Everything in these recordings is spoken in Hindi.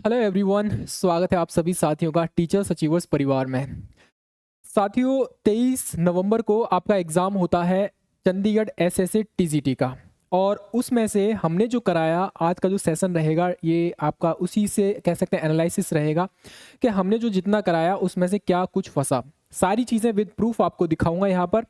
हेलो एवरीवन, स्वागत है आप सभी साथियों का टीचर्स अचीवर्स परिवार में। साथियों, 23 नवंबर को आपका एग्ज़ाम होता है चंडीगढ़ एसएससी टीजीटी का। और उसमें से हमने जो कराया, आज का जो सेशन रहेगा ये आपका उसी से कह सकते हैं एनालिसिस रहेगा कि हमने जो जितना कराया उसमें से क्या कुछ फंसा। सारी चीज़ें विद प्रूफ आपको दिखाऊंगा यहाँ पर।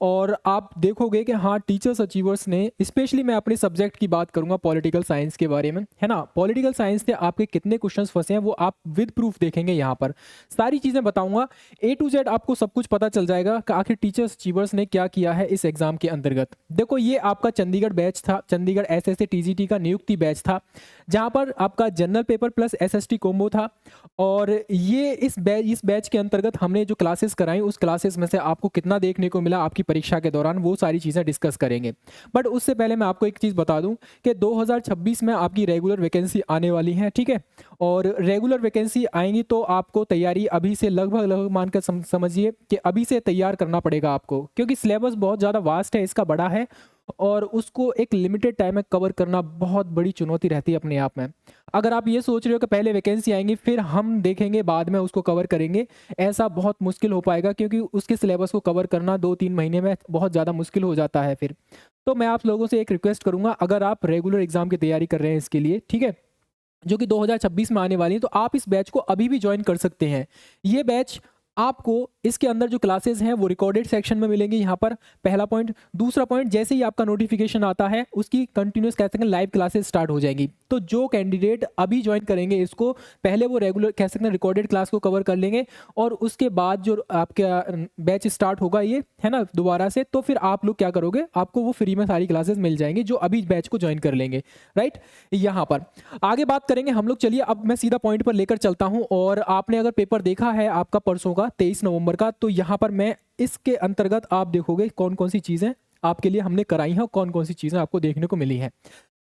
और आप देखोगे कि हाँ, टीचर्स अचीवर्स ने, स्पेशली मैं अपने सब्जेक्ट की बात करूंगा पॉलिटिकल साइंस के बारे में, है ना। पॉलिटिकल साइंस से आपके कितने क्वेश्चंस फंसे हैं वो आप विद प्रूफ देखेंगे यहाँ पर। सारी चीज़ें बताऊंगा, ए टू जेड आपको सब कुछ पता चल जाएगा कि आखिर टीचर्स अचीवर्स ने क्या किया है इस एग्जाम के अंतर्गत। देखो, ये आपका चंडीगढ़ बैच था, चंडीगढ़ एसएससी टीजीटी का नियुक्ति बैच था, जहां पर आपका general paper plus SST combo था। और ये इस बैच के अंतर्गत हमने जो क्लासेस कराई, उस क्लासेस में से आपको कितना देखने को मिला आपकी परीक्षा के दौरान, वो सारी चीज़ें डिस्कस करेंगे। बट उससे पहले मैं आपको एक चीज़ बता दूं कि 2026 में आपकी रेगुलर वैकेंसी आने वाली है, ठीक है। और रेगुलर वैकेंसी आएंगी तो आपको तैयारी अभी से लगभग मानकर समझिए कि अभी से तैयार करना पड़ेगा आपको, क्योंकि सिलेबस बहुत ज़्यादा वास्ट है, इसका बड़ा है। और उसको एक लिमिटेड टाइम में कवर करना बहुत बड़ी चुनौती रहती है अपने आप में। अगर आप ये सोच रहे हो कि पहले वैकेंसी आएंगी फिर हम देखेंगे बाद में उसको कवर करेंगे, ऐसा बहुत मुश्किल हो पाएगा, क्योंकि उसके सिलेबस को कवर करना 2-3 महीने में बहुत ज़्यादा मुश्किल हो जाता है फिर। तो मैं आप लोगों से एक रिक्वेस्ट करूंगा, अगर आप रेगुलर एग्जाम की तैयारी कर रहे हैं इसके लिए, ठीक है, जो कि 2026 में आने वाली है, तो आप इस बैच को अभी भी ज्वाइन कर सकते हैं। ये बैच आपको इसके अंदर जो क्लासेस हैं वो रिकॉर्डेड सेक्शन में मिलेंगे, यहाँ पर पहला पॉइंट। दूसरा पॉइंट, जैसे ही आपका नोटिफिकेशन आता है उसकी कंटिन्यूस कह सकते हैं लाइव क्लासेस स्टार्ट हो जाएंगी। तो जो कैंडिडेट अभी ज्वाइन करेंगे इसको, पहले वो रेगुलर कह सकते हैं रिकॉर्डेड क्लास को कवर कर लेंगे, और उसके बाद जो आपका बैच स्टार्ट होगा, ये है ना, दोबारा से, तो फिर आप लोग क्या करोगे, आपको वो फ्री में सारी क्लासेस मिल जाएंगी जो अभी बैच को ज्वाइन कर लेंगे, राइट। यहाँ पर आगे बात करेंगे हम लोग। चलिए अब मैं सीधा पॉइंट पर लेकर चलता हूं। और आपने अगर पेपर देखा है आपका परसों का 23 नवंबर का, तो यहाँ पर मैं इसके अंतर्गत आप देखोगे कौन कौन सी चीज़ें आपके लिए हमने कराई हैं और कौन कौन सी चीज़ें आपको देखने को मिली हैं।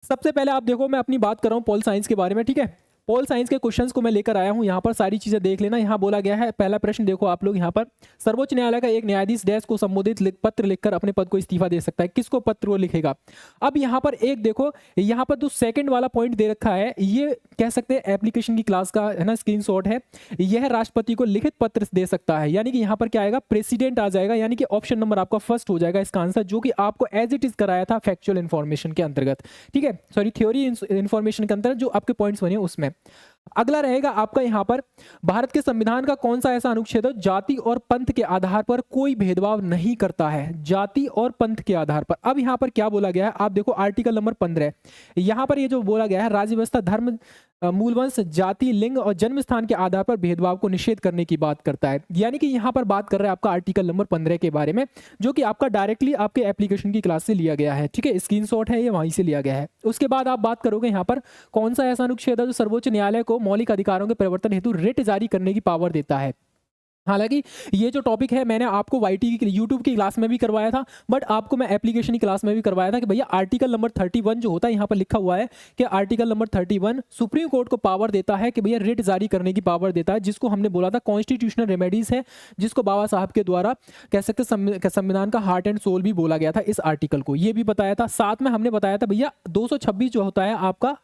सबसे पहले आप देखो, मैं अपनी बात कर रहा हूँ पॉल साइंस के बारे में, ठीक है। पॉल साइंस के क्वेश्चंस को मैं लेकर आया हूँ, यहाँ पर सारी चीजें देख लेना। यहाँ बोला गया है, पहला प्रश्न देखो आप लोग, यहाँ पर सर्वोच्च न्यायालय का एक न्यायाधीश डैश को संबोधित पत्र लिखकर अपने पद को इस्तीफा दे सकता है, किसको पत्र वो लिखेगा। अब यहाँ पर एक देखो, यहाँ पर जो सेकंड वाला पॉइंट दे रखा है, ये कह सकते हैं एप्लीकेशन की क्लास का, है ना, स्क्रीनशॉट है। यह राष्ट्रपति को लिखित पत्र दे सकता है, यानी कि यहाँ पर क्या आएगा, प्रेसिडेंट आ जाएगा, यानी कि ऑप्शन नंबर आपका फर्स्ट हो जाएगा इसका आंसर, जो कि आपको एज इट इज कराया था फैक्चुअल इन्फॉर्मेशन के अंतर्गत, ठीक है, सॉरी थ्योरी इन्फॉर्मेशन के अंतर्गत जो आपके पॉइंट्स बने उसमें। अगला रहेगा आपका यहाँ पर, भारत के संविधान का कौन सा ऐसा अनुच्छेद है जाति और पंथ के आधार पर कोई भेदभाव नहीं करता है, जाति और पंथ के आधार पर। अब यहाँ पर क्या बोला गया है, आप देखो आर्टिकल नंबर 15, यहाँ पर ये जो बोला गया है, राज्य व्यवस्था धर्म, मूलवंश, जाति, लिंग और जन्म स्थान के आधार पर भेदभाव को निषेध करने की बात करता है। यानी कि यहाँ पर बात कर रहा है आपका आर्टिकल नंबर 15 के बारे में, जो कि आपका डायरेक्टली आपके एप्लीकेशन की क्लास से लिया गया है, ठीक है, स्क्रीनशॉट है ये, वहीं से लिया गया है। उसके बाद आप बात करोगे यहाँ पर कौन सा ऐसा अनुच्छेद है जो सर्वोच्च न्यायालय को मौलिक अधिकारों के परिवर्तन हेतु रिट जारी करने की पावर देता है। हालांकि ये जो टॉपिक है मैंने आपको वाईटी की यूट्यूब की क्लास में भी करवाया था, बट आपको मैं एप्लीकेशन की क्लास में भी करवाया था कि भैया आर्टिकल नंबर 31 जो होता है, यहाँ पर लिखा हुआ है कि आर्टिकल नंबर 31 सुप्रीम कोर्ट को पावर देता है कि भैया रिट जारी करने की पावर देता है, जिसको हमने बोला था कॉन्स्टिट्यूशनल रेमेडीज है, जिसको बाबा साहब के द्वारा कह सकते संविधान का हार्ट एंड सोल भी बोला गया था इस आर्टिकल को, ये भी बताया था। साथ में हमने बताया था भैया 226 जो होता है आपका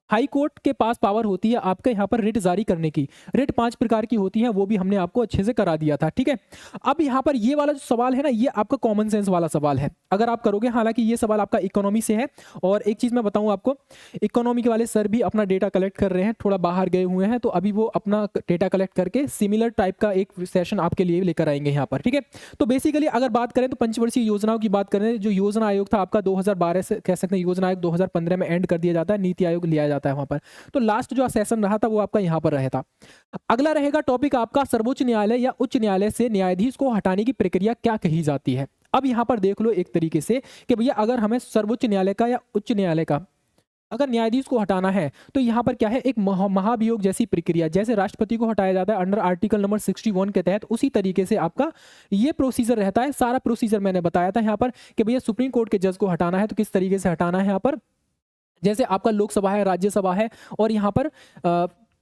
हाई कोर्ट के पास पावर होती है आपके यहाँ पर रिट जारी करने की। रिट 5 प्रकार की होती है, वो भी हमने आपको अच्छे से करा दिया था, ठीक है। अब यहाँ पर ये वाला जो सवाल है ना, ये आपका कॉमन सेंस वाला सवाल है, अगर आप करोगे। हालांकि ये सवाल आपका इकोनॉमी से है। और एक चीज मैं बताऊं आपको, इकोनॉमी के वाले सर भी अपना डेटा कलेक्ट कर रहे हैं, थोड़ा बाहर गए हुए हैं, तो अभी वो अपना डेटा कलेक्ट करके सिमिलर टाइप का एक सेशन आपके लिए लेकर आएंगे यहाँ पर, ठीक है। तो बेसिकली अगर बात करें तो पंचवर्षीय योजनाओं की बात करें, जो योजना आयोग था आपका 2012 से, कह सकते हैं योजना आयोग 2015 में एंड कर दिया जाता है, नीति आयोग लिया जाता है वहां पर। तो लास्ट जो सेशन रहा था वो आपका यहां पर रहा था। अगला रहेगा टॉपिक आपका, सर्वोच्च न्यायालय या उच्च न्यायालय से न्यायाधीश को हटाने की प्रक्रिया क्या कही जाती है। अब यहां पर देख लो एक तरीके से कि भैया अगर हमें सर्वोच्च न्यायालय का या उच्च न्यायालय का अगर न्यायाधीश को हटाना है, तो यहां पर क्या है, एक महाभियोग जैसी प्रक्रिया, जैसे राष्ट्रपति को हटाया जाता है अंडर आर्टिकल नंबर 61 के तहत, उसी तरीके से आपका ये प्रोसीजर रहता है। सारा प्रोसीजर मैंने बताया था यहां पर कि भैया सुप्रीम कोर्ट के जज को हटाना है तो किस तरीके से हटाना है। यहां पर जैसे आपका लोकसभा है, राज्यसभा है, और यहाँ पर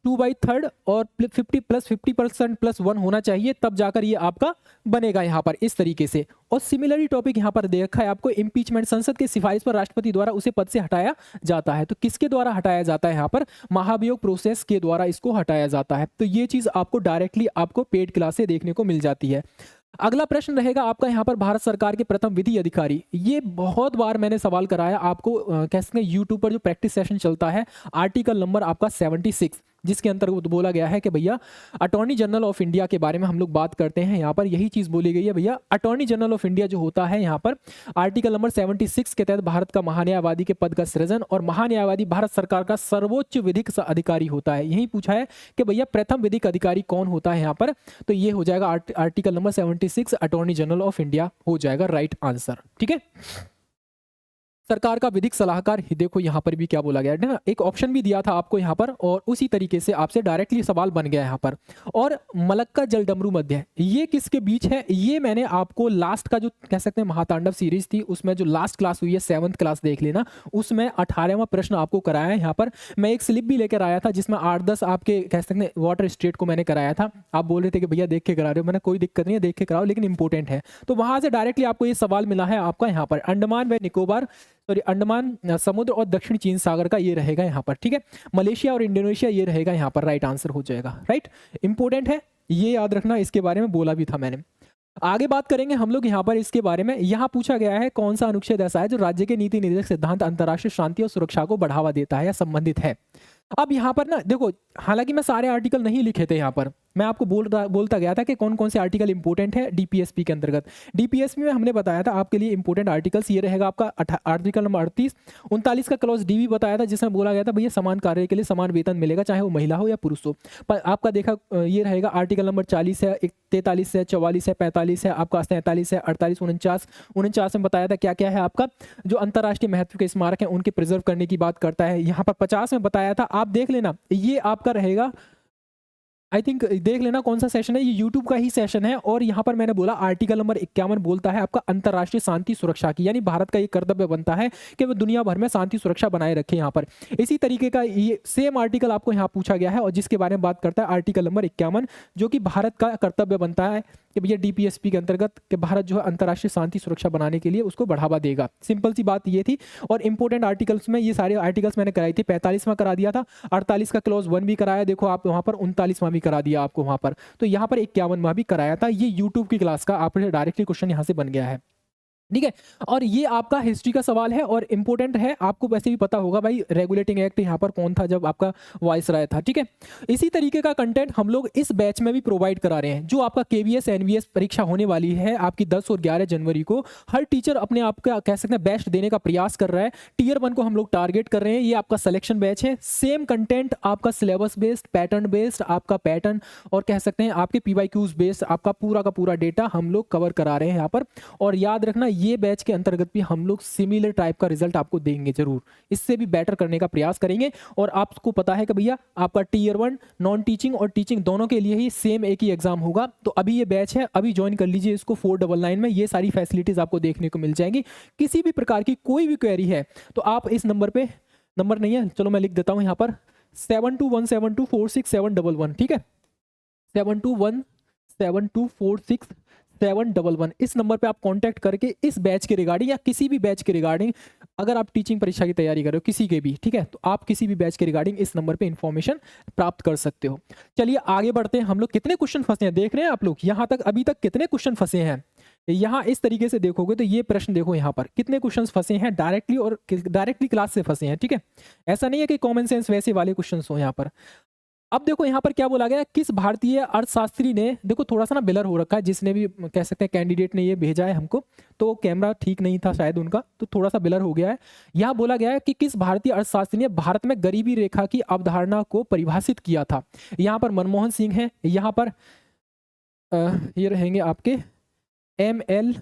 2/3 और 50 प्लस 50% प्लस 1 होना चाहिए, तब जाकर ये आपका बनेगा यहाँ पर इस तरीके से। और सिमिलरली टॉपिक यहाँ पर देखा है आपको, इम्पीचमेंट, संसद की सिफारिश पर राष्ट्रपति द्वारा उसे पद से हटाया जाता है। तो किसके द्वारा हटाया जाता है यहाँ पर? महाभियोग प्रोसेस के द्वारा इसको हटाया जाता है। तो ये चीज आपको डायरेक्टली आपको पेड क्लास से देखने को मिल जाती है। अगला प्रश्न रहेगा आपका यहाँ पर, भारत सरकार के प्रथम विधि अधिकारी। ये बहुत बार मैंने सवाल कराया आपको, कह सकते हैं यूट्यूब पर जो प्रैक्टिस सेशन चलता है, आर्टिकल नंबर आपका 76, जिसके अंतर्गत बोला गया है कि भैया अटॉर्नी जनरल ऑफ इंडिया के बारे में हम लोग बात करते हैं। यहाँ पर यही चीज बोली गई है भैया, अटॉर्नी जनरल ऑफ इंडिया जो होता है यहाँ पर आर्टिकल नंबर 76 के तहत भारत का महान्यायवादी के पद का सृजन, और महान्यायवादी भारत सरकार का सर्वोच्च विधिक अधिकारी होता है। यही पूछा है कि भैया प्रथम विधिक अधिकारी कौन होता है यहाँ पर, तो ये हो जाएगा article number 76, attorney general of India हो जाएगा राइट आंसर। ठीक है, सरकार का विधिक सलाहकार, देखो यहाँ पर भी क्या बोला गया है ना, एक ऑप्शन भी दिया था आपको यहाँ पर, और उसी तरीके से आपसे डायरेक्टली सवाल बन गया यहाँ पर। और मलक्का जलडमरू मध्य, ये किसके बीच है? ये मैंने आपको लास्ट का जो कह सकते हैं महातांडव सीरीज थी, उसमें जो लास्ट क्लास हुई है 7th क्लास देख लेना, उसमें 18वां प्रश्न आपको कराया है। यहाँ पर मैं एक स्लिप भी लेकर आया था जिसमें 8-10 आपके कह सकते हैं वाटर स्टेट को मैंने कराया था। आप बोल रहे थे कि भैया देख के करा रहे हो, मैंने कोई दिक्कत नहीं है, देख के कराओ, लेकिन इंपॉर्टेंट है। तो वहां से डायरेक्टली आपको ये सवाल मिला है आपका यहाँ पर, अंडमान व निकोबार, सॉरी अंडमान समुद्र और दक्षिण चीन सागर का ये रहेगा यहाँ पर। ठीक है, मलेशिया और इंडोनेशिया ये रहेगा यहाँ पर, राइट आंसर हो जाएगा। राइट, इंपॉर्टेंट है, ये याद रखना, इसके बारे में बोला भी था मैंने। आगे बात करेंगे हम लोग यहाँ पर इसके बारे में। यहाँ पूछा गया है कौन सा अनुच्छेद ऐसा है जो राज्य के नीति निर्देशक सिद्धांत अंतर्राष्ट्रीय शांति और सुरक्षा को बढ़ावा देता है या संबंधित है। अब यहाँ पर ना देखो, हालांकि मैं सारे आर्टिकल नहीं लिखे थे यहाँ पर, मैं आपको बोलता गया था कि कौन कौन से आर्टिकल इंपॉर्टेंट है डीपीएसपी के अंतर्गत। डीपीएसपी में हमने बताया था आपके लिए इंपॉर्टेंट आर्टिकल्स ये रहेगा आपका आर्टिकल नंबर 38, 39 का क्लॉज डी भी बताया था, जिसमें बोला गया था भैया समान कार्य के लिए समान वेतन मिलेगा, चाहे वो महिला हो या पुरुष हो। पर आपका देखा ये रहेगा आर्टिकल नंबर 40 है, 43 है, 44 है, 45 है, आपका 47 है, 48, 49 में बताया था क्या क्या है आपका जो अंतर्राष्ट्रीय महत्व के स्मारक हैं उनके प्रिजर्व करने की बात करता है। यहाँ पर 50 में बताया था, आप देख लेना, ये आपका रहेगा, आई थिंक देख लेना कौन सा सेशन है, ये यूट्यूब का ही सेशन है। और यहाँ पर मैंने बोला आर्टिकल नंबर 51 बोलता है आपका अंतर्राष्ट्रीय शांति सुरक्षा की, यानी भारत का ये कर्तव्य बनता है कि वो दुनिया भर में शांति सुरक्षा बनाए रखे यहाँ पर। इसी तरीके का ये सेम आर्टिकल आपको यहाँ पूछा गया है और जिसके बारे में बात करता है आर्टिकल नंबर 51, जो कि भारत का कर्तव्य बनता है कि भैया डीपीएसपी के अंतर्गत कि भारत जो है अंतर्राष्ट्रीय शांति सुरक्षा बनाने के लिए उसको बढ़ावा देगा। सिंपल सी बात ये थी। और इंपॉर्टेंट आर्टिकल्स में ये सारे आर्टिकल्स मैंने कराई थी, 45वां करा दिया था, 48 का क्लॉज 1 भी कराया, देखो आप वहाँ पर 39वां भी करा दिया आपको वहाँ पर, तो यहाँ पर 51वां भी कराया था। ये यूट्यूब की क्लास का आपने डायरेक्टली क्वेश्चन यहाँ से बन गया है। ठीक है, और ये आपका हिस्ट्री का सवाल है और इंपॉर्टेंट है, आपको वैसे भी पता होगा भाई रेगुलेटिंग एक्ट यहाँ पर कौन था जब आपका वायसराय था। ठीक है, इसी तरीके का कंटेंट हम लोग इस बैच में भी प्रोवाइड करा रहे हैं। जो आपका केवीएस एनवीएस परीक्षा होने वाली है आपकी 10 और 11 जनवरी को, हर टीचर अपने आप का कह सकते हैं बेस्ट देने का प्रयास कर रहा है। टियर 1 को हम लोग टारगेट कर रहे हैं, ये आपका सिलेक्शन बैच है। सेम कंटेंट आपका सिलेबस बेस्ड, पैटर्न बेस्ड, आपका पैटर्न और कह सकते हैं आपके पीवाईक्यूज बेस्ड, आपका पूरा का पूरा डेटा हम लोग कवर करा रहे हैं यहाँ पर। और याद रखना ये बैच के अंतर्गत भी हम लोग सिमिलर टाइप का रिजल्ट आपको देंगे जरूर, इससे भी बेटर करने का प्रयास करेंगे। और आपको पता है कि भैया आपका टियर 1 नॉन टीचिंग और टीचिंग दोनों के लिए ही सेम एक ही एग्जाम होगा। तो अभी ये बैच है, अभी ज्वाइन कर लीजिए इसको 499 में, ये सारी फैसिलिटीज आपको देखने को मिल जाएंगी। किसी भी प्रकार की कोई भी क्वेरी है तो आप इस नंबर पे, नंबर नहीं है चलो मैं लिख देता हूं यहाँ पर, 7217246711, ठीक है, 7217246711, इस नंबर पे आप कांटेक्ट करके इस बैच के रिगार्डिंग या किसी भी बैच के रिगार्डिंग, अगर आप टीचिंग परीक्षा की तैयारी कर रहे हो किसी के भी, ठीक है, तो आप किसी भी बैच के रिगार्डिंग इस नंबर पे इंफॉर्मेशन प्राप्त कर सकते हो। चलिए आगे बढ़ते हैं हम लोग। कितने क्वेश्चन फंसे हैं देख रहे हैं आप लोग, यहाँ तक अभी तक कितने क्वेश्चन फंसे हैं? यहाँ इस तरीके से देखोगे तो ये प्रश्न देखो यहाँ पर कितने क्वेश्चंस फंसे हैं डायरेक्टली और डायरेक्टली क्लास से फंसे हैं। ठीक है, ऐसा नहीं है कि कॉमन सेंस वैसे वाले क्वेश्चंस हो यहाँ पर। अब देखो यहाँ पर क्या बोला गया, किस भारतीय अर्थशास्त्री ने, देखो थोड़ा सा ना ब्लर हो रखा है, जिसने भी कह सकते हैं कैंडिडेट ने ये भेजा है हमको, तो कैमरा ठीक नहीं था शायद उनका, तो थोड़ा सा ब्लर हो गया है। यहाँ बोला गया है कि किस भारतीय अर्थशास्त्री ने भारत में गरीबी रेखा की अवधारणा को परिभाषित किया था। यहाँ पर मनमोहन सिंह है, यहाँ पर ये रहेंगे आपके ML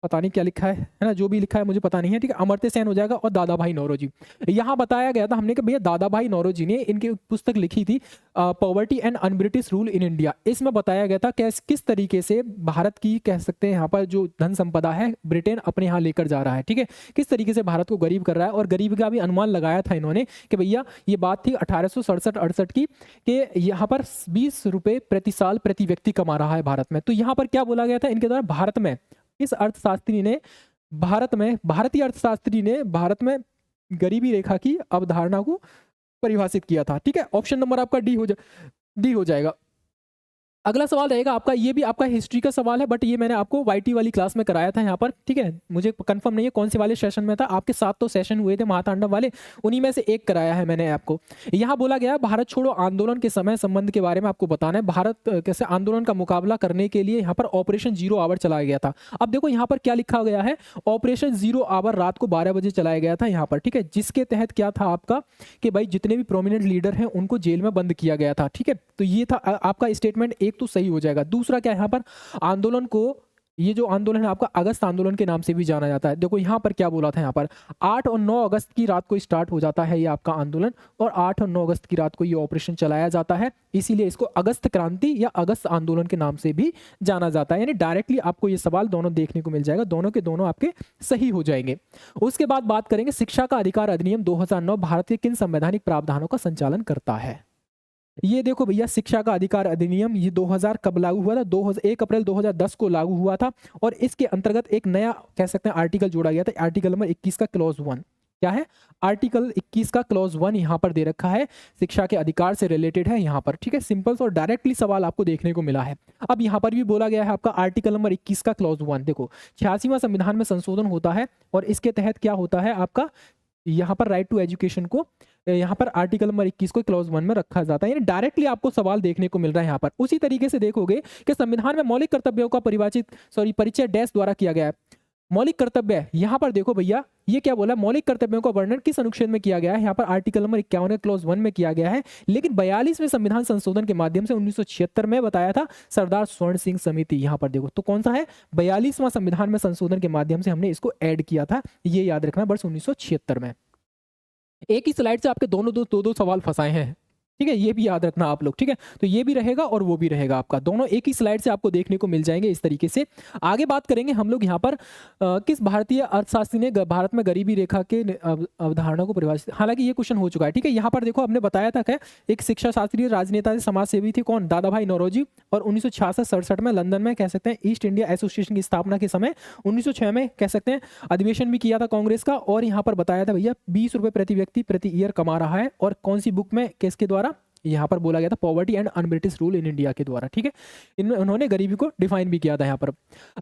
पता नहीं क्या लिखा है ना, जो भी लिखा है मुझे पता नहीं है, ठीक है। अमर्त्य सेन हो जाएगा और दादा भाई नौरोजी। यहाँ बताया गया था हमने कि भैया दादा भाई नौरोजी ने इनकी पुस्तक लिखी थी poverty and un-British rule in India. इसमें बताया गया था किस तरीके से भारत की कह सकते हैं यहाँ पर जो धन संपदा है ब्रिटेन अपने यहाँ लेकर जा रहा है, ठीक है। किस तरीके से भारत को गरीब कर रहा है, और गरीबी का भी अनुमान लगाया था इन्होंने कि भैया ये बात थी 1867-68 की कि यहाँ पर 20 रुपए प्रति साल प्रति व्यक्ति कमा रहा है भारत में। तो यहाँ पर क्या बोला गया था इनके द्वारा, भारत में इस अर्थशास्त्री ने भारतीय अर्थशास्त्री ने भारत में गरीबी रेखा की अवधारणा को परिभाषित किया था, ठीक है। ऑप्शन नंबर आपका डी हो जाएगा। अगला सवाल रहेगा आपका, ये भी आपका हिस्ट्री का सवाल है, बट ये मैंने आपको वाईटी वाली क्लास में कराया था यहाँ पर, ठीक है। मुझे कंफर्म नहीं है कौन से वाले सेशन में था, आपके 7 तो सेशन हुए थे महातांडव वाले, उन्हीं में से एक कराया है मैंने आपको। यहाँ बोला गया भारत छोड़ो आंदोलन के समय संबंध के बारे में आपको बताना है। भारत कैसे आंदोलन का मुकाबला करने के लिए यहाँ पर ऑपरेशन 0 आवर चलाया गया था। अब देखो यहाँ पर क्या लिखा गया है, ऑपरेशन 0 आवर रात को 12 बजे चलाया गया था यहाँ पर, ठीक है। जिसके तहत क्या था आपका कि भाई जितने भी प्रोमिनेंट लीडर हैं उनको जेल में बंद किया गया था, ठीक है। तो ये था आपका स्टेटमेंट एक, तो सही हो जाएगा। दूसरा क्या है यहाँ पर, आंदोलन को, ये जो आंदोलन है आपका अगस्त आंदोलन के नाम से भी जाना जाता है। देखो यहाँ पर क्या बोला था, यहाँ पर 8 और 9 अगस्त की रात को स्टार्ट हो जाता है ये आपका आंदोलन, और 8 और 9 अगस्त की रात को ये ऑपरेशन चलाया जाता है, इसीलिए इसको अगस्त क्रांति या अगस्त आंदोलन के नाम से भी जाना जाता है। यानी डायरेक्टली आपको ये सवाल दोनों देखने को मिल जाएगा, दोनों के दोनों आपके सही हो जाएंगे। उसके बाद बात करेंगे शिक्षा का अधिकार अधिनियम 2009 भारत के किन संवैधानिक प्रावधानों का संचालन करता है। ये देखो भैया, शिक्षा का अधिकार अधिनियम ये 2000 कब लागू हुआ था, 1 अप्रैल 2010 को लागू हुआ था, और इसके अंतर्गत एक नया कह सकते हैं आर्टिकल जोड़ा गया था, आर्टिकल नंबर 21 का क्लॉज 1। क्या है, आर्टिकल 21 का क्लॉज 1 यहाँ पर दे रखा है, शिक्षा के अधिकार से रिलेटेड है यहाँ पर, ठीक है। सिंपल और डायरेक्टली सवाल आपको देखने को मिला है। अब यहाँ पर भी बोला गया है आपका आर्टिकल नंबर 21 का क्लॉज 1, देखो 86वां संविधान में संशोधन होता है, और इसके तहत क्या होता है आपका यहाँ पर राइट टू एजुकेशन को यहाँ पर आर्टिकल नंबर 21 को क्लॉज 1 में रखा जाता है। यानी डायरेक्टली आपको सवाल देखने को मिल रहा है यहाँ पर। उसी तरीके से देखोगे कि संविधान में मौलिक कर्तव्यों का परिचय डैश द्वारा किया गया है। मौलिक कर्तव्य यहाँ पर देखो भैया, ये क्या बोला, मौलिक कर्तव्यों का वर्णन किस अनुच्छेद में किया गया है, यहाँ पर आर्टिकल नंबर 51 क्लॉज 1 में किया गया है। लेकिन 42वें संविधान संशोधन के माध्यम से 1976 में बताया था सरदार स्वर्ण सिंह समिति, यहाँ पर देखो तो कौन सा है, 42वां संविधान में संशोधन के माध्यम से हमने इसको ऐड किया था, ये याद रखना, वर्ष 1976 में। एक ही स्लाइड से आपके दो सवाल फंसाए हैं, ठीक है, ये भी याद रखना आप लोग, ठीक है। तो ये भी रहेगा और वो भी रहेगा आपका, दोनों एक ही स्लाइड से आपको देखने को मिल जाएंगे इस तरीके से। आगे बात करेंगे हम लोग यहाँ पर किस भारतीय अर्थशास्त्री ने भारत में गरीबी रेखा के अवधारणा को परिभाषित, हालांकि ये क्वेश्चन हो चुका है, ठीक है। यहाँ पर देखो हमने बताया था क्या, एक शिक्षा शास्त्री, राजनेता, समाज सेवी थे, कौन, दादा भाई नौरोजी, और 1966-67 में लंदन में कह सकते हैं ईस्ट इंडिया एसोसिएशन की स्थापना के समय 1906 में कह सकते हैं अधिवेशन भी किया था कांग्रेस का, और यहाँ पर बताया था भैया 20 रुपए प्रति व्यक्ति प्रति ईयर कमा रहा है, और कौन सी बुक में किसके द्वारा यहाँ पर बोला गया था, poverty and un-British rule in India के द्वारा, ठीक है। इनमें उन्होंने गरीबी को डिफाइन भी किया था यहाँ पर।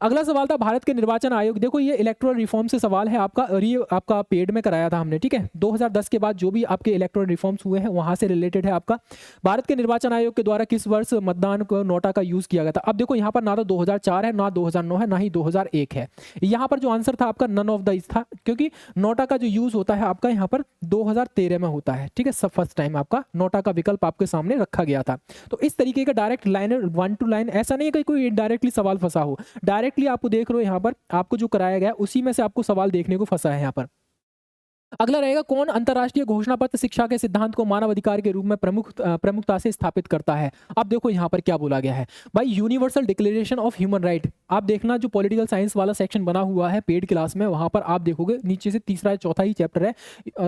अगला सवाल था भारत के निर्वाचन आयोग, देखो ये इलेक्टोरल रिफॉर्म से सवाल है आपका, और ये आपका पेड में कराया था हमने, ठीक है। 2010 के बाद जो भी आपके इलेक्टोरल रिफॉर्म्स हुए हैं वहां से रिलेटेड है आपका। भारत के निर्वाचन आयोग के द्वारा किस वर्ष मतदान को नोटा का यूज किया गया था। अब देखो यहाँ पर ना तो 2004 है, ना 2009 है, ना ही 2001 है। यहाँ पर जो आंसर था आपका नन ऑफ द था, क्योंकि नोटा का जो यूज होता है आपका यहाँ पर 2013 में होता है, ठीक है। सब फर्स्ट टाइम आपका नोटा का विकल्प आपके सामने रखा गया था। तो इस तरीके का डायरेक्ट लाइन 1 टू लाइन, ऐसा नहीं है कि कोई डायरेक्टली सवाल फंसा हो, डायरेक्टली आपको देख रहे हो यहाँ पर आपको जो कराया गया उसी में से आपको सवाल देखने को फंसा है यहाँ पर। अगला रहेगा, कौन अंतरराष्ट्रीय घोषणा पत्र शिक्षा के सिद्धांत को मानव अधिकार के रूप में प्रमुखता से स्थापित करता है। अब देखो यहाँ पर क्या बोला गया है भाई, universal declaration of human right. आप देखना जो पॉलिटिकल साइंस वाला सेक्शन बना हुआ है पेड क्लास में, वहां पर आप देखोगे नीचे से तीसरा या चौथा ही चैप्टर है,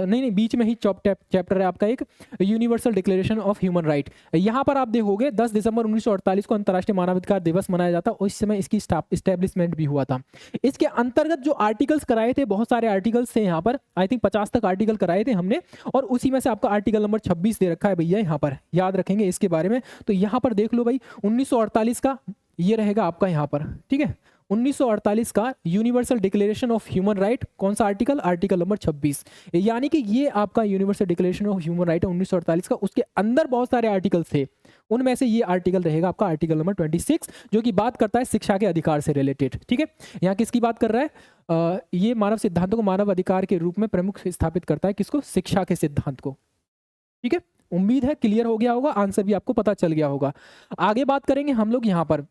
नहीं बीच में ही चैप्टर है आपका एक universal declaration of human right. यहाँ पर आप देखोगे 10 दिसंबर 1948 को अंतर्राष्ट्रीय मानवाधिकार दिवस मनाया जाता है, उस समय इसकी स्टैब्लिशमेंट भी हुआ था। इसके अंतर्गत जो आर्टिकल्स कराए थे, बहुत सारे आर्टिकल्स थे यहाँ पर, आई थिंक 50 तक आर्टिकल कराए थे हमने, और उसी में से आपका आर्टिकल नंबर 26 दे रखा है भैया, यहाँ पर याद रखेंगे इसके बारे में। तो यहाँ पर देख लो भाई 1948 का ये रहेगा आपका यहाँ पर, ठीक है। 1948 का universal declaration of human right, कौन सा आर्टिकल, आर्टिकल नंबर 26, यानी कि ये आपका universal declaration of human right है 1948 का। उसके अंदर बहुत सारे आर्टिकल्स थे, उनमें से ये आर्टिकल रहेगा आपका आर्टिकल नंबर 26, जो कि बात करता है शिक्षा के अधिकार से रिलेटेड, ठीक है। यहाँ किसकी बात कर रहा है, ये मानव सिद्धांतों को मानव अधिकार के रूप में प्रमुख स्थापित करता है, किसको, शिक्षा के सिद्धांत को, ठीक है। उम्मीद है क्लियर हो गया होगा, आंसर भी आपको पता चल गया होगा। आगे बात करेंगे हम लोग यहाँ पर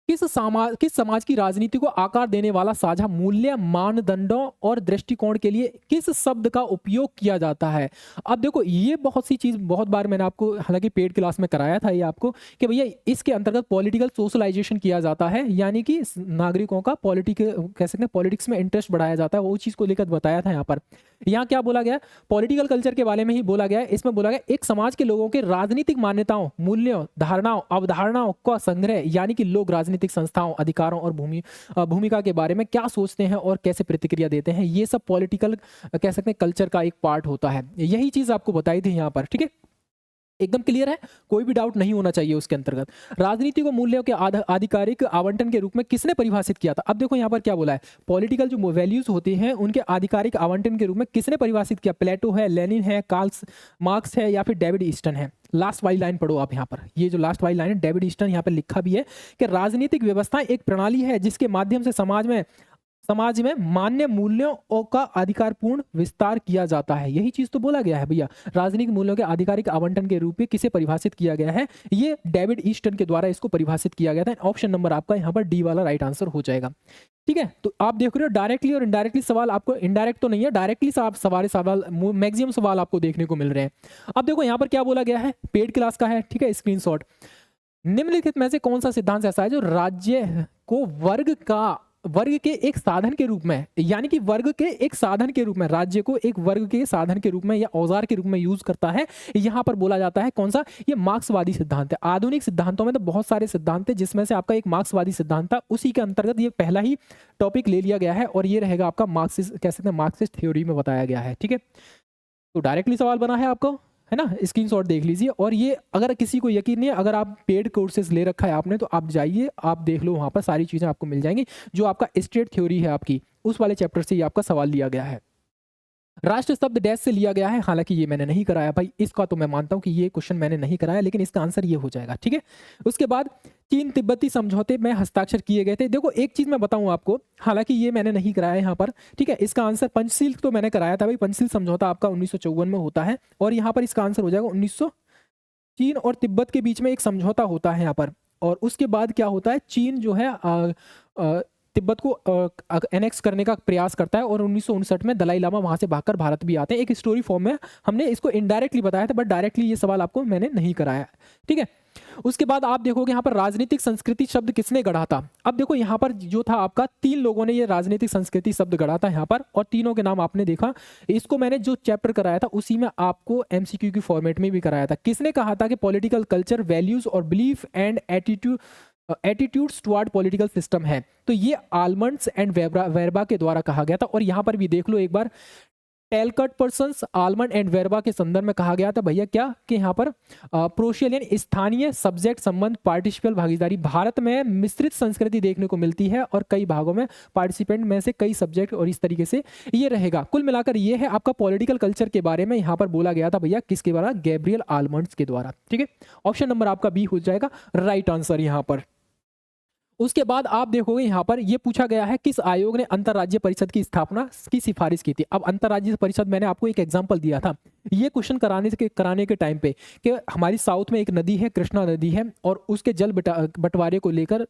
किस समाज की राजनीति को आकार देने वाला साझा मूल्य, मानदंडों और दृष्टिकोण के लिए किस शब्द का उपयोग किया जाता है? अब देखो ये बहुत सी चीज़ बहुत बार मैंने आपको हालाँकि पेड क्लास में कराया था ये आपको कि भैया इसके अंतर्गत पॉलिटिकल सोशलाइज़ेशन किया जाता है, यानी कि नागरिकों का कह सकते हैं पॉलिटिक्स में इंटरेस्ट बढ़ाया जाता है, वो चीज़ को लेकर बताया था यहाँ पर। यहाँ क्या बोला गया? पॉलिटिकल कल्चर के बारे में ही बोला गया है। इसमें बोला गया एक समाज के लोगों के राजनीतिक मान्यताओं, मूल्यों, धारणाओं, अवधारणाओं का संग्रह, यानी कि लोग राजनीतिक संस्थाओं, अधिकारों और भूमिका के बारे में क्या सोचते हैं और कैसे प्रतिक्रिया देते हैं, ये सब पॉलिटिकल कह सकते हैं कल्चर का एक पार्ट होता है। यही चीज़ आपको बताई थी यहाँ पर, ठीक है? एकदम क्लियर है, कोई भी डाउट नहीं होना चाहिए उसके अंतर्गत। राजनीति को मूल्यों के आधिकारिक आवंटन के रूप में किसने परिभाषित किया था? अब देखो यहाँ पर क्या बोला है, पॉलिटिकल जो वैल्यूज होते हैं उनके आधिकारिक आवंटन के रूप में किसने परिभाषित किया? प्लेटो है, लेनिन है, कार्ल मार्क्स है या फिर डेविड ईस्टन है? लास्ट वाली लाइन पढ़ो आप यहाँ पर, ये जो लास्ट वाली लाइन है डेविड ईस्टन यहाँ पर लिखा भी है कि राजनीतिक व्यवस्था एक प्रणाली है जिसके माध्यम से समाज में मान्य मूल्यों का अधिकारपूर्ण विस्तार किया जाता है। यही चीज तो बोला गया है भैया, राजनीतिक मूल्यों के आधिकारिक आवंटन के रूप में किसे परिभाषित किया गया है? ये डेविड ईस्टन के द्वारा इसको परिभाषित किया गया था। ऑप्शन नंबर आपका यहाँ पर डी वाला राइट आंसर हो जाएगा। ठीक है, तो आप देख रहे हो डायरेक्टली और इनडायरेक्टली सवाल आपको, इनडायरेक्ट तो नहीं है, डायरेक्टली सवाल मैक्सिमम सवाल आपको देखने को मिल रहे हैं। अब देखो यहाँ पर क्या बोला गया है, पेड क्लास का है, ठीक है, स्क्रीनशॉट। निम्नलिखित में से कौन सा सिद्धांत ऐसा है जो राज्य को वर्ग के एक साधन के रूप में, यानी कि वर्ग के एक साधन के रूप में, राज्य को एक वर्ग के साधन के रूप में या औजार के रूप में यूज करता है? यहां पर बोला जाता है कौन सा? ये मार्क्सवादी सिद्धांत है। आधुनिक सिद्धांतों में तो बहुत सारे सिद्धांत है, जिसमें से आपका एक मार्क्सवादी सिद्धांत था, उसी के अंतर्गत ये पहला ही टॉपिक ले लिया गया है और ये रहेगा आपका मार्क्सिस्ट, कह सकते हैं मार्क्सिस्ट थ्योरी में बताया गया है। ठीक है, तो डायरेक्टली सवाल बना है आपको, है ना, स्क्रीनशॉट देख लीजिए। और ये अगर किसी को यकीन नहीं है, अगर आप पेड कोर्सेज ले रखा है आपने, तो आप जाइए, आप देख लो, वहाँ पर सारी चीज़ें आपको मिल जाएंगी। जो आपका स्टेट थ्योरी है आपकी, उस वाले चैप्टर से ये आपका सवाल लिया गया है। राष्ट्र शब्द डैश से लिया गया है, हालांकि ये मैंने नहीं कराया भाई, इसका तो मैं मानता हूं कि ये क्वेश्चन मैंने नहीं कराया, लेकिन इसका आंसर ये हो जाएगा। ठीक है, उसके बाद चीन तिब्बती समझौते में हस्ताक्षर किए गए थे। देखो एक चीज मैं बताऊं आपको, हालांकि ये मैंने नहीं कराया यहाँ पर, ठीक है, इसका आंसर पंचशील तो मैंने कराया था भाई, पंचशील समझौता आपका 1954 में होता है और यहाँ पर इसका आंसर हो जाएगा 1900। चीन और तिब्बत के बीच में एक समझौता होता है यहाँ पर, और उसके बाद क्या होता है, चीन जो है तिब्बत को एनेक्स करने का प्रयास करता है और 1959 में दलाई लामा वहां से भागकर भारत भी आते हैं। एक स्टोरी फॉर्म में हमने इसको इनडायरेक्टली बताया था, बट डायरेक्टली ये सवाल आपको मैंने नहीं कराया। ठीक है, उसके बाद आप देखोगे यहाँ पर राजनीतिक संस्कृति शब्द किसने गढ़ा था? अब देखो यहाँ पर जो था आपका, 3 लोगों ने ये राजनीतिक संस्कृति शब्द गढ़ा था यहाँ पर, और तीनों के नाम आपने देखा। इसको मैंने जो चैप्टर कराया था उसी में आपको एमसीक्यू की फॉर्मेट में भी कराया था। किसने कहा था कि पॉलिटिकल कल्चर, वैल्यूज और belief and attitudes toward political system है? तो ये आलमंड्स एंड वेरबा के द्वारा कहा गया था। और यहाँ पर भी देख लो एक बार, टेलकट पर्सन्स, आलमंड एंड वेरबा के संदर्भ में कहा गया था भैया क्या, कि यहाँ पर प्रोशियल स्थानीय सब्जेक्ट संबंध पार्टिसिपल भागीदारी, भारत में मिश्रित संस्कृति देखने को मिलती है और कई भागों में पार्टिसिपेंट में से कई सब्जेक्ट, और इस तरीके से ये रहेगा। कुल मिलाकर ये है आपका पॉलिटिकल कल्चर के बारे में यहाँ पर बोला गया था भैया, किसके द्वारा? गैब्रियल आलमंड्स के द्वारा। ठीक है, ऑप्शन नंबर आपका बी हो जाएगा राइट आंसर यहाँ पर। उसके बाद आप देखोगे यहाँ पर ये पूछा गया है, किस आयोग ने अंतर्राज्यीय परिषद की स्थापना की सिफारिश की थी? अब अंतर्राज्यीय परिषद मैंने आपको एक एग्जांपल दिया था, ये क्वेश्चन कराने के टाइम पे, कि हमारी साउथ में एक नदी है, कृष्णा नदी है, और उसके जल बंटवारे को लेकर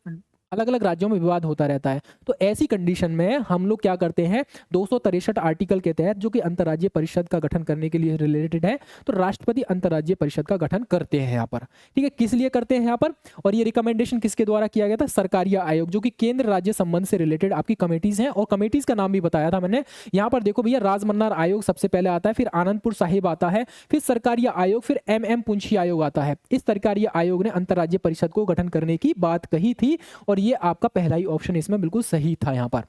अलग अलग राज्यों में विवाद होता रहता है। तो ऐसी कंडीशन में हम लोग क्या करते हैं, 263 आर्टिकल के तहत, जो कि अंतर्राज्यीय परिषद का गठन करने के लिए रिलेटेड है, तो राष्ट्रपति अंतर्राज्यीय परिषद का गठन करते हैं यहाँ पर। ठीक है, किस लिए करते हैं यहाँ पर, और ये रिकमेंडेशन किसके द्वारा किया गया था? सरकारिया आयोग, जो कि केंद्र राज्य संबंध से रिलेटेड आपकी कमेटीज हैं, और कमेटीज का नाम भी बताया था मैंने। यहाँ पर देखो भैया, राजमन्नार आयोग सबसे पहले आता है, फिर आनंदपुर साहिब आता है, फिर सरकारिया आयोग, फिर एम पुंछी आयोग आता है। इस सरकारिया आयोग ने अंतर्राज्यीय परिषद को गठन करने की बात कही थी, और ये आपका पहला ही ऑप्शन इसमें बिल्कुल सही था यहाँ पर।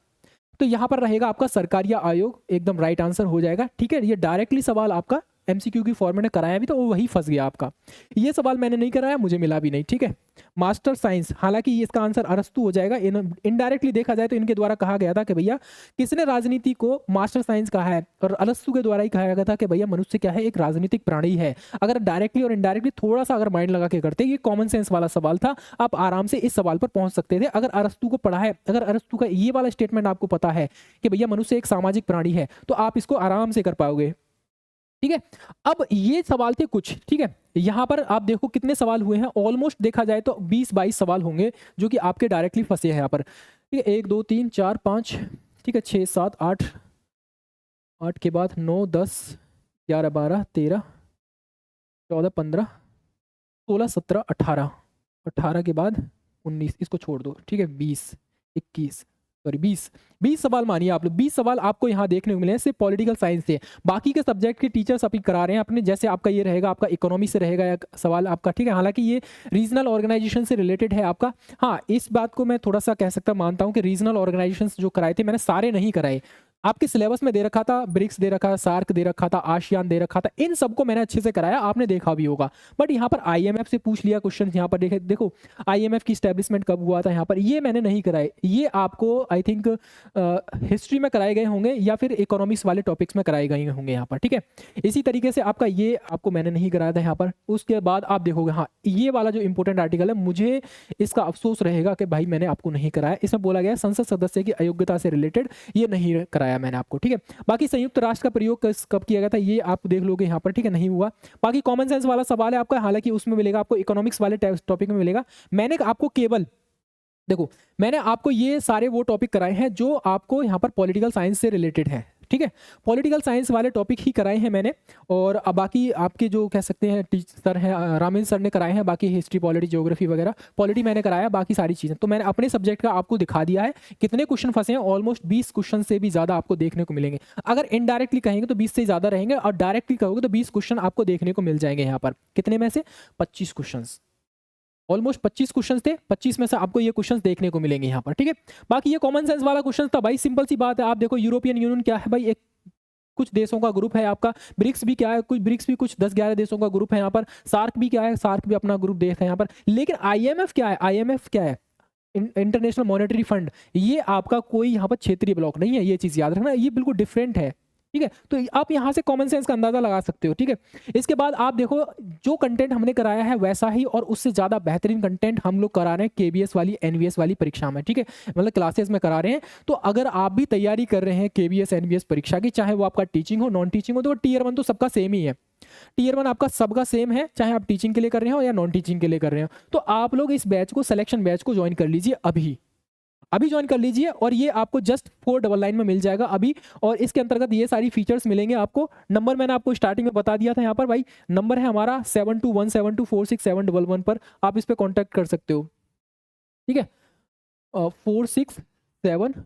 तो यहाँ पर रहेगा आपका सरकारिया आयोग, एकदम राइट आंसर हो जाएगा। ठीक है, ये डायरेक्टली सवाल आपका एमसीक्यू की फॉर्मेट में कराया भी, तो वो वही फंस गया आपका। ये सवाल मैंने नहीं कराया, मुझे मिला भी नहीं। ठीक है, मास्टर साइंस, हालांकि इसका आंसर अरस्तु हो जाएगा। इनडायरेक्टली देखा जाए तो इनके द्वारा कहा गया था कि भैया किसने राजनीति को मास्टर साइंस कहा है, और अरस्तु के द्वारा ही कहा गया था कि भैया मनुष्य क्या है, एक राजनीतिक प्राणी है। अगर डायरेक्टली और इनडायरेक्टली थोड़ा सा अगर माइंड लगा के करते, ये कॉमन सेंस वाला सवाल था, आप आराम से इस सवाल पर पहुंच सकते थे। अगर अरस्तु को पढ़ा है, अगर अरस्तु का ये वाला स्टेटमेंट आपको पता है कि भैया मनुष्य एक सामाजिक प्राणी है, तो आप इसको आराम से कर पाओगे। ठीक है। अब ये सवाल थे कुछ, ठीक है। यहाँ पर आप देखो कितने सवाल हुए हैं, ऑलमोस्ट देखा जाए तो 20-22 सवाल होंगे जो कि आपके डायरेक्टली फंसे हैं यहाँ पर, ठीक है। 1 2 3 4 5, ठीक है, 6 7 8, 8 के बाद 9 10 11 12 13 14 15 16 17 18, 18 के बाद 19, इसको छोड़ दो, ठीक है। 20 21 सॉरी 20 सवाल मानिए आप लोग, 20 सवाल आपको यहाँ देखने को मिले हैं सिर्फ पॉलिटिकल साइंस से। बाकी के सब्जेक्ट के टीचर्स अभी करा रहे हैं अपने, जैसे आपका ये रहेगा, आपका इकोनॉमी से रहेगा एक सवाल आपका, ठीक है। हालांकि ये रीजनल ऑर्गेनाइजेशन से रिलेटेड है आपका। हाँ, इस बात को मैं थोड़ा सा कह सकता मानता हूँ कि रीजनल ऑर्गेनाइजेशन जो कराए थे मैंने सारे नहीं कराए। आपके सिलेबस में दे रखा था, ब्रिक्स दे रखा था, सार्क दे रखा था, आशियान दे रखा था, इन सबको मैंने अच्छे से कराया, आपने देखा भी होगा। बट यहाँ पर आईएमएफ से पूछ लिया क्वेश्चन, यहाँ पर देखो आईएमएफ की स्टैब्लिशमेंट कब हुआ था, यहाँ पर ये मैंने नहीं कराए। ये आपको आई थिंक हिस्ट्री में कराए गए होंगे या फिर इकोनॉमिक्स वाले टॉपिक्स में कराए गए होंगे यहाँ पर, ठीक है। इसी तरीके से आपका ये आपको मैंने नहीं कराया था यहाँ पर। उसके बाद आप देखोगे, हाँ, ये वाला जो इंपॉर्टेंट आर्टिकल है, मुझे इसका अफसोस रहेगा कि भाई मैंने आपको नहीं कराया। इसमें बोला गया संसद सदस्य की अयोग्यता से रिलेटेड ये नहीं कराया मैंने आपको, ठीक है। बाकी संयुक्त राष्ट्र का प्रयोग कब किया गया था ये आप देख लोगे यहाँ पर, ठीक है, नहीं हुआ। बाकी कॉमन सेंस वाला सवाल है आपका, हालांकि उसमें मिलेगा आपको, इकोनॉमिक्स वाले टॉपिक में मिलेगा। मैंने आपको केवल देखो, मैंने आपको ये सारे वो टॉपिक कराए हैं जो आपको यहाँ पर पॉलिटिकल साइंस से रिलेटेड है, ठीक है। पॉलिटिकल साइंस वाले टॉपिक ही कराए हैं मैंने। और अब बाकी आपके जो कह सकते हैं टीचर हैं, रामेन सर ने कराए हैं, बाकी हिस्ट्री पॉलिटी ज्योग्राफी वगैरह, पॉलिटी मैंने कराया, बाकी सारी चीज़ें तो मैंने अपने सब्जेक्ट का आपको दिखा दिया है। कितने क्वेश्चन फंसे हैं, ऑलमोस्ट 20 क्वेश्चन से भी ज़्यादा आपको देखने को मिलेंगे। अगर इनडायरेक्टली कहेंगे तो 20 से ज़्यादा रहेंगे, और डायरेक्टली कहोगे तो 20 क्वेश्चन आपको देखने को मिल जाएंगे यहाँ पर। कितने में से 25 क्वेश्चन, ऑलमोस्ट 25 क्वेश्चंस थे, 25 में से आपको ये क्वेश्चंस देखने को मिलेंगे यहाँ पर, ठीक है। बाकी ये कॉमन सेंस वाला क्वेश्चन था भाई, सिंपल सी बात है। आप देखो यूरोपियन यूनियन क्या है भाई, एक कुछ देशों का ग्रुप है आपका। ब्रिक्स भी क्या है, कुछ ब्रिक्स भी कुछ 10-11 देशों का ग्रुप है यहाँ पर। सार्क भी क्या है, सार्क भी अपना ग्रुप देश है यहाँ पर। लेकिन आईएमएफ क्या है, आईएमएफ क्या है, इंटरनेशनल मॉनेटरी फंड, ये आपका कोई यहाँ पर क्षेत्रीय ब्लॉक नहीं है, ये चीज़ याद रखना, ये बिल्कुल डिफरेंट है, ठीक है। तो आप यहाँ से कॉमन सेंस का अंदाजा लगा सकते हो, ठीक है। इसके बाद आप देखो, जो कंटेंट हमने कराया है वैसा ही और उससे ज़्यादा बेहतरीन कंटेंट हम लोग करा रहे हैं केबीएस वाली, एनवीएस वाली परीक्षा में, ठीक है, मतलब क्लासेस में करा रहे हैं। तो अगर आप भी तैयारी कर रहे हैं केबीएस एनवीएस परीक्षा की, चाहे वो आपका टीचिंग हो, नॉन टीचिंग हो, तो टीयर 1 तो सबका सेम ही है। टीयर 1 आपका सबका सेम है, चाहे आप टीचिंग के लिए कर रहे हो या नॉन टीचिंग के लिए कर रहे हो। तो आप लोग इस बैच को, सिलेक्शन बैच को ज्वाइन कर लीजिए, अभी ज्वाइन कर लीजिए, और ये आपको जस्ट 499 में मिल जाएगा अभी। और इसके अंतर्गत ये सारी फीचर्स मिलेंगे आपको। नंबर मैंने आपको स्टार्टिंग में बता दिया था यहाँ पर भाई, नंबर है हमारा 7217246711 पर, आप इस पर कॉन्टैक्ट कर सकते हो, ठीक है। 46711,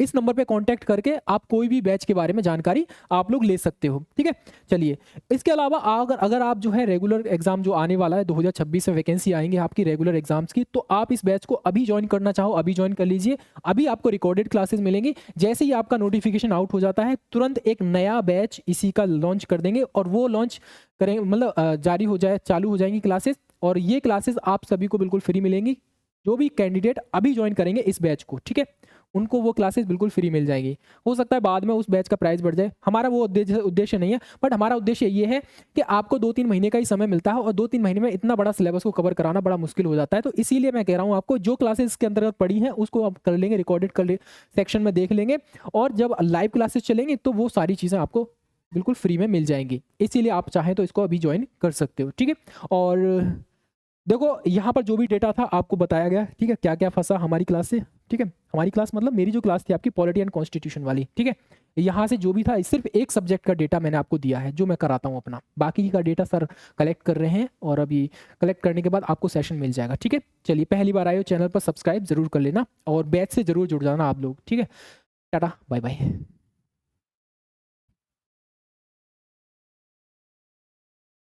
इस नंबर पे कांटेक्ट करके आप कोई भी बैच के बारे में जानकारी आप लोग ले सकते हो, ठीक है। चलिए, इसके अलावा अगर आप जो है रेगुलर एग्जाम जो आने वाला है 2026 में वैकेंसी आएंगे आपकी रेगुलर एग्जाम्स की, तो आप इस बैच को अभी ज्वाइन करना चाहो अभी ज्वाइन कर लीजिए। अभी आपको रिकॉर्डेड क्लासेस मिलेंगी, जैसे ही आपका नोटिफिकेशन आउट हो जाता है तुरंत एक नया बैच इसी का लॉन्च कर देंगे, और वो लॉन्च करेंगे मतलब जारी हो जाए, चालू हो जाएंगी क्लासेस। और ये क्लासेस आप सभी को बिल्कुल फ्री मिलेंगी, जो भी कैंडिडेट अभी ज्वाइन करेंगे इस बैच को, ठीक है, उनको वो क्लासेस बिल्कुल फ्री मिल जाएगी। हो सकता है बाद में उस बैच का प्राइस बढ़ जाए, हमारा वो उद्देश्य नहीं है, बट हमारा उद्देश्य ये है कि आपको 2-3 महीने का ही समय मिलता है, और 2-3 महीने में इतना बड़ा सिलेबस को कवर कराना बड़ा मुश्किल हो जाता है। तो इसीलिए मैं कह रहा हूँ आपको, जो क्लासेस के अंतर्गत पढ़ी हैं उसको आप कर लेंगे, रिकॉर्डेड कर सेक्शन में देख लेंगे, और जब लाइव क्लासेस चलेंगे तो वो सारी चीज़ें आपको बिल्कुल फ्री में मिल जाएंगी। इसीलिए आप चाहें तो इसको अभी ज्वाइन कर सकते हो, ठीक है। और देखो, यहाँ पर जो भी डेटा था आपको बताया गया, ठीक है, क्या क्या फंसा हमारी क्लास से, ठीक है। हमारी क्लास मतलब मेरी जो क्लास थी आपकी पॉलिटी एंड कॉन्स्टिट्यूशन वाली, ठीक है, यहाँ से जो भी था सिर्फ एक सब्जेक्ट का डेटा मैंने आपको दिया है जो मैं कराता हूँ अपना, बाकी का डेटा सर कलेक्ट कर रहे हैं, और अभी कलेक्ट करने के बाद आपको सेशन मिल जाएगा, ठीक है। चलिए, पहली बार आए हो चैनल पर सब्सक्राइब जरूर कर लेना, और बैच से जरूर जुड़ जाना आप लोग, ठीक है। Tata, bye bye.